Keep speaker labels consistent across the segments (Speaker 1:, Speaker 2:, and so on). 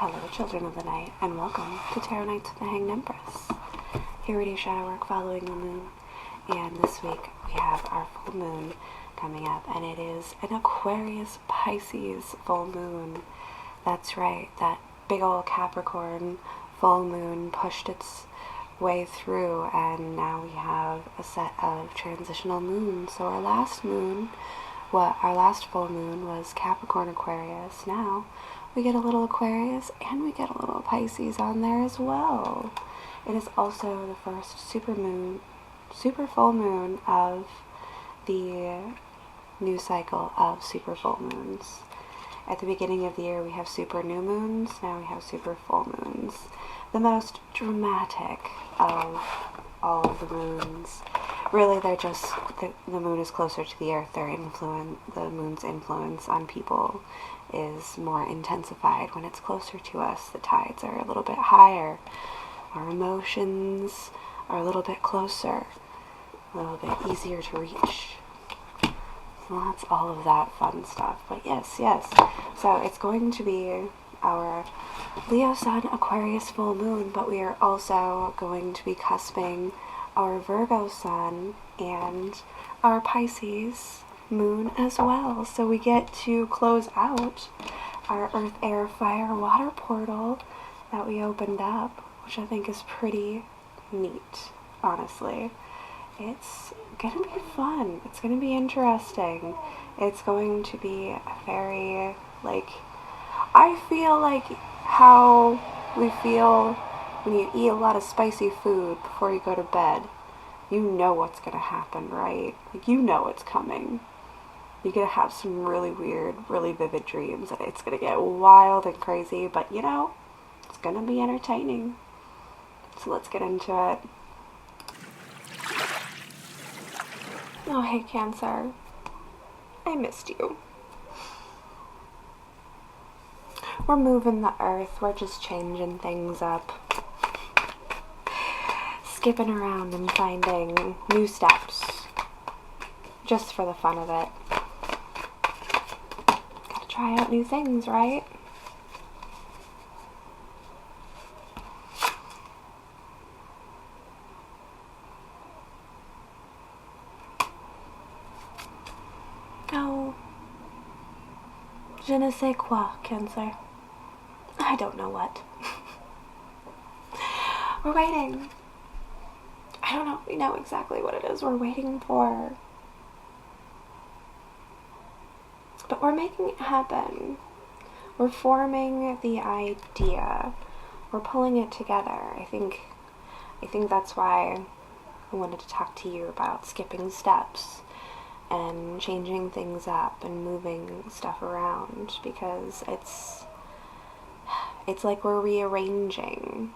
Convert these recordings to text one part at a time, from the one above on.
Speaker 1: Hello, children of the night, and welcome to Tarot Nights with the Hanged Empress. Here we do shadow work following the moon, and this week we have our full moon coming up, and it is an Aquarius Pisces full moon. That's right, that big old Capricorn full moon pushed its way through, and now we have a set of transitional moons. So our last full moon was Capricorn Aquarius. Now we get a little Aquarius and we get a little Pisces on there as well. It is also the first super full moon of the new cycle of super full moons. At the beginning of the year we have super new moons, now we have super full moons. The most dramatic of all of the moons. Really, they're just, the moon is closer to the earth. The moon's influence on people is more intensified when it's closer to us. The tides are a little bit higher. Our emotions are a little bit closer, a little bit easier to reach. So that's all of that fun stuff. But yes. So it's going to be our Leo Sun Aquarius full moon, but we are also going to be cusping our Virgo Sun and our Pisces moon as well. So we get to close out our Earth, Air, Fire, Water portal that we opened up, which I think is pretty neat, honestly. It's going to be fun. It's going to be interesting. It's going to be very, I feel like how we feel when you eat a lot of spicy food before you go to bed. You know what's going to happen, right? You know it's coming. You're going to have some really weird, really vivid dreams, and it's going to get wild and crazy, but it's going to be entertaining. So let's get into it. Oh, hey, Cancer. I missed you. We're moving the earth. We're just changing things up. Skipping around and finding new steps. Just for the fun of it. Gotta try out new things, right? Oh. Je ne sais quoi, Cancer. I don't know what. We're waiting. I don't know if we know exactly what it is we're waiting for. But we're making it happen. We're forming the idea. We're pulling it together. I think that's why I wanted to talk to you about skipping steps and changing things up and moving stuff around, because it's like we're rearranging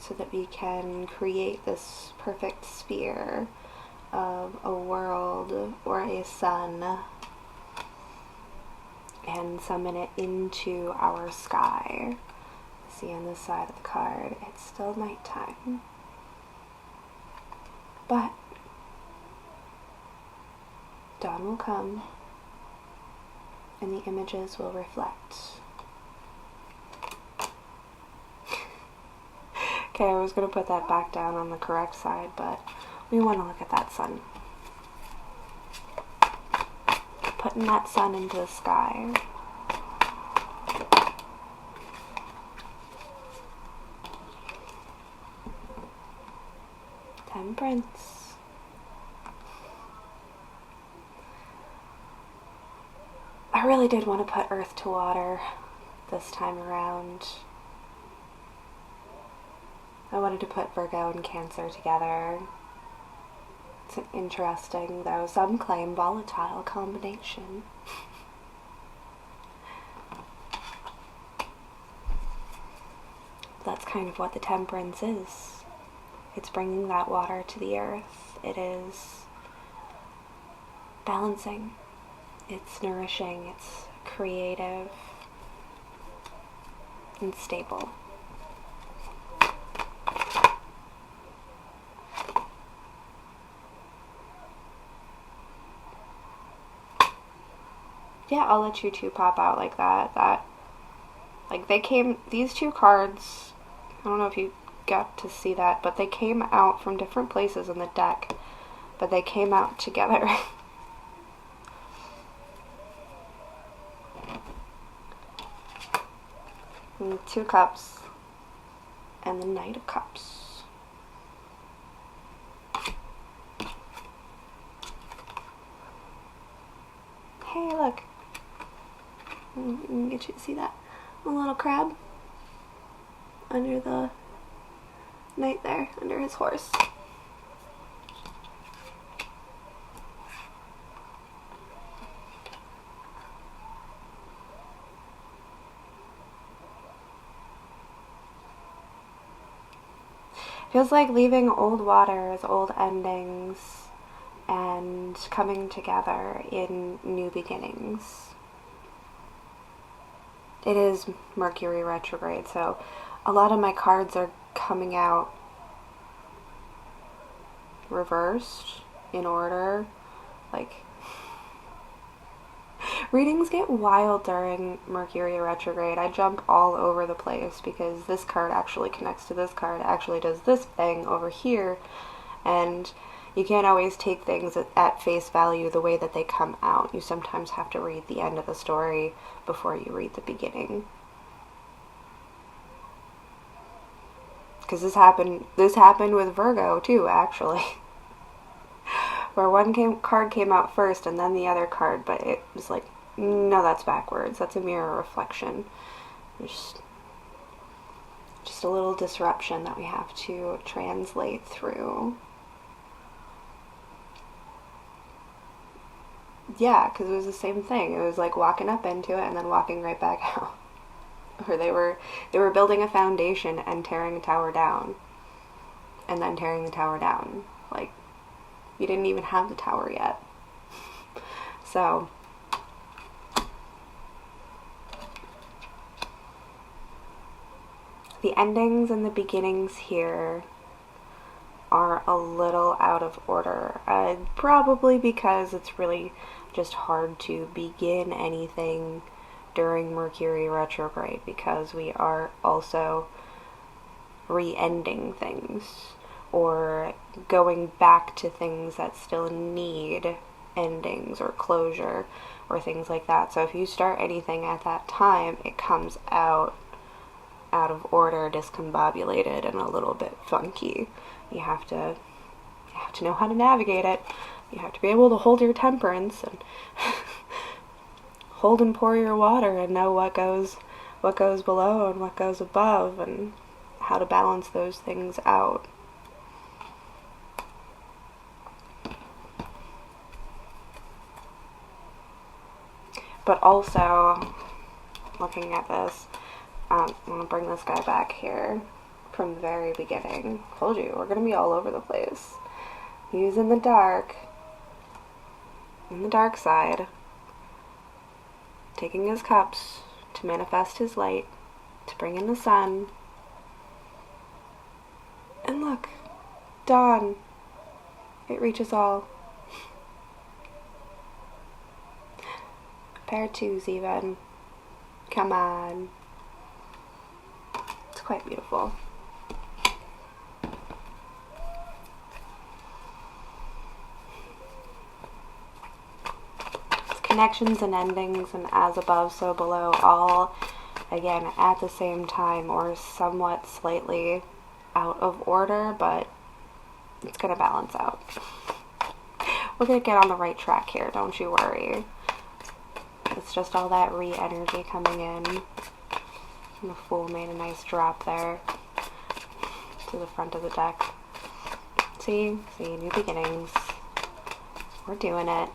Speaker 1: so that we can create this perfect sphere of a world or a sun and summon it into our sky. See on this side of the card, it's still nighttime. But dawn will come and the images will reflect. Okay, I was going to put that back down on the correct side, but we want to look at that sun. Putting that sun into the sky. Temperance. I really did want to put earth to water this time around. I wanted to put Virgo and Cancer together. It's an interesting, though some claim volatile combination. That's kind of what the temperance is. It's bringing that water to the earth. It is balancing. It's nourishing. It's creative and stable. Yeah, I'll let you two pop out like that. Like, these two cards, I don't know if you got to see that, but they came out from different places in the deck, but they came out together. And the Two Cups and the Knight of Cups. Hey, look. I can get you to see that. A little crab under the knight there, under his horse. Feels like leaving old waters, old endings, and coming together in new beginnings. It is Mercury retrograde, so a lot of my cards are coming out reversed, in order. Like, readings get wild during Mercury retrograde. I jump all over the place because this card actually connects to this card, actually does this thing over here, and you can't always take things at face value the way that they come out. You sometimes have to read the end of the story before you read the beginning. Because this happened with Virgo too, actually. Where one card came out first and then the other card, but it was like, no, that's backwards. That's a mirror reflection. There's just a little disruption that we have to translate through. Yeah, because it was the same thing. It was like walking up into it and then walking right back out. Or they were building a foundation and tearing a tower down. And then tearing the tower down. Like, you didn't even have the tower yet. So, the endings and the beginnings here are a little out of order. Probably because it's really just hard to begin anything during Mercury retrograde, because we are also re-ending things or going back to things that still need endings or closure or things like that. So if you start anything at that time, it comes out of order, discombobulated, and a little bit funky. You have to know how to navigate it. You have to be able to hold your temperance and hold and pour your water and know what goes below and what goes above and how to balance those things out. But also, looking at this, I'm going to bring this guy back here from the very beginning. Told you, we're going to be all over the place. He's in the dark side, taking his cups to manifest his light, to bring in the sun. And look, dawn. It reaches all. Pair twos even. Come on. It's quite beautiful. It's connections and endings and as above, so below, all, again, at the same time or somewhat slightly out of order, but it's going to balance out. We're going to get on the right track here, don't you worry. It's just all that re-energy coming in. And the Fool made a nice drop there to the front of the deck. See, new beginnings. We're doing it.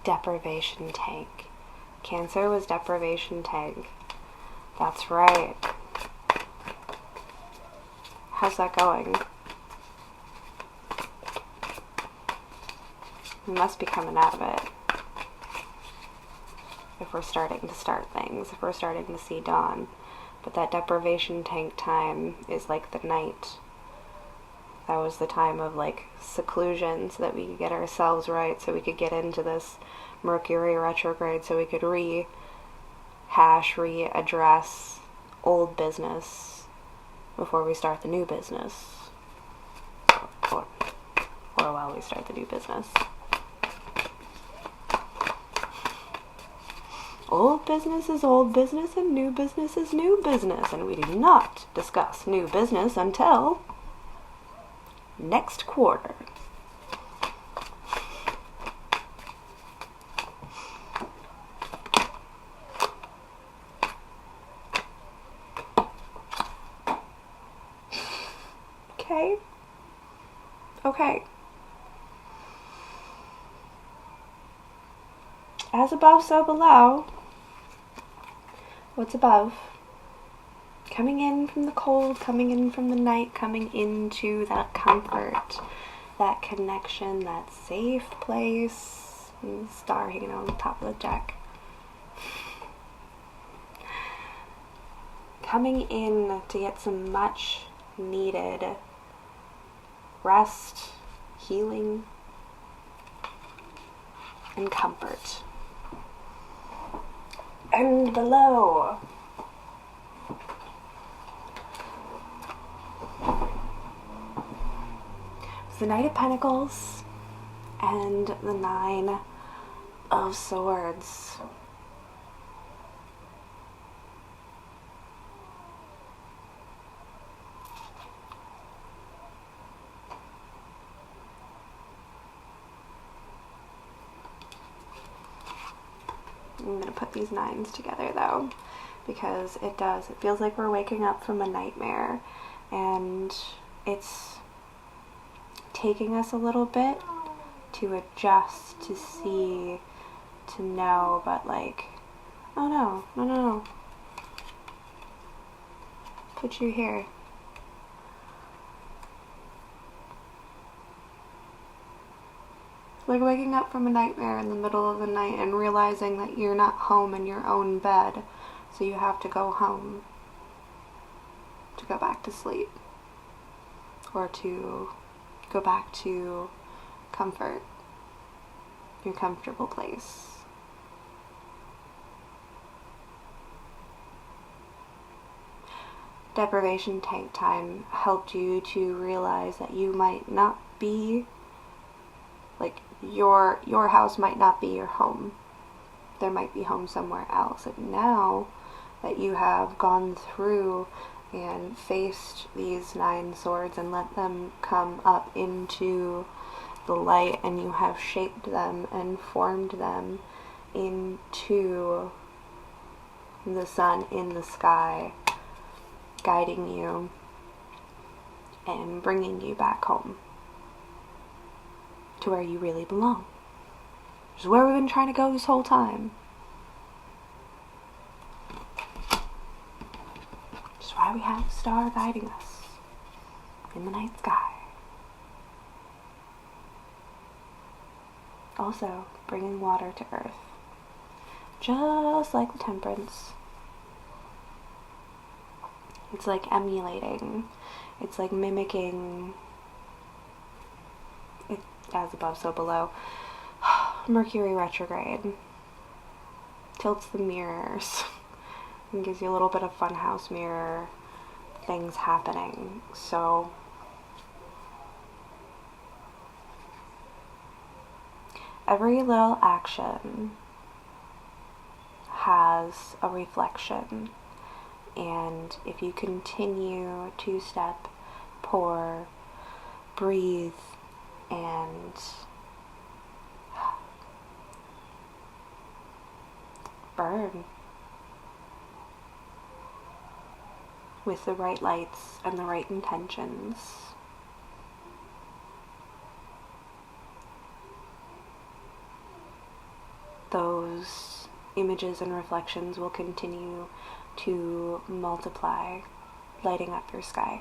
Speaker 1: Deprivation tank. Cancer was deprivation tank. That's right. How's that going? We must be coming out of it. If we're starting to start things, if we're starting to see dawn. But that deprivation tank time is like the night That was the time of like seclusion so that we could get ourselves right, so we could get into this Mercury retrograde, so we could readdress old business before we start the new business. Or while we start the new business. Old business is old business and new business is new business, and we do not discuss new business until next quarter. Okay? Okay. As above, so below. What's above? Coming in from the cold, coming in from the night, coming into that comfort, that connection, that safe place. And the star hanging on the top of the deck. Coming in to get some much needed rest, healing, and comfort. And below, the Knight of Pentacles and the Nine of Swords. I'm going to put these nines together though, because it feels like we're waking up from a nightmare, and it's taking us a little bit to adjust, to see, to know, but like, oh no, put you here. Like waking up from a nightmare in the middle of the night and realizing that you're not home in your own bed, so you have to go home to go back to sleep, or to go back to comfort, your comfortable place. Deprivation tank time helped you to realize that you might not be, like, your house might not be your home. There might be home somewhere else. And now that you have gone through and faced these 9 swords and let them come up into the light, and you have shaped them and formed them into the sun in the sky, guiding you and bringing you back home to where you really belong, which is where we've been trying to go this whole time. Which is why we have a star guiding us in the night sky. Also, bringing water to earth, just like the temperance. It's like emulating, it's like mimicking, it, as above, so below. Mercury retrograde tilts the mirrors and gives you a little bit of funhouse mirror things happening. So every little action has a reflection, and if you continue to step, pour, breathe, and burn with the right lights and the right intentions, those images and reflections will continue to multiply, lighting up your sky,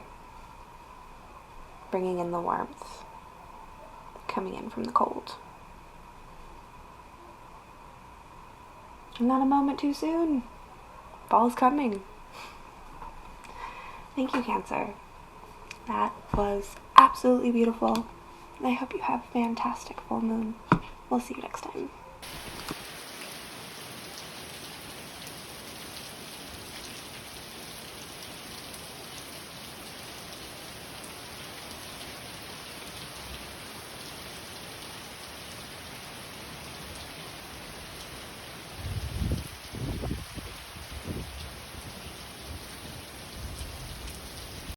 Speaker 1: bringing in the warmth, coming in from the cold. Not a moment too soon. Fall's coming. Thank you, Cancer. That was absolutely beautiful. I hope you have a fantastic full moon. We'll see you next time.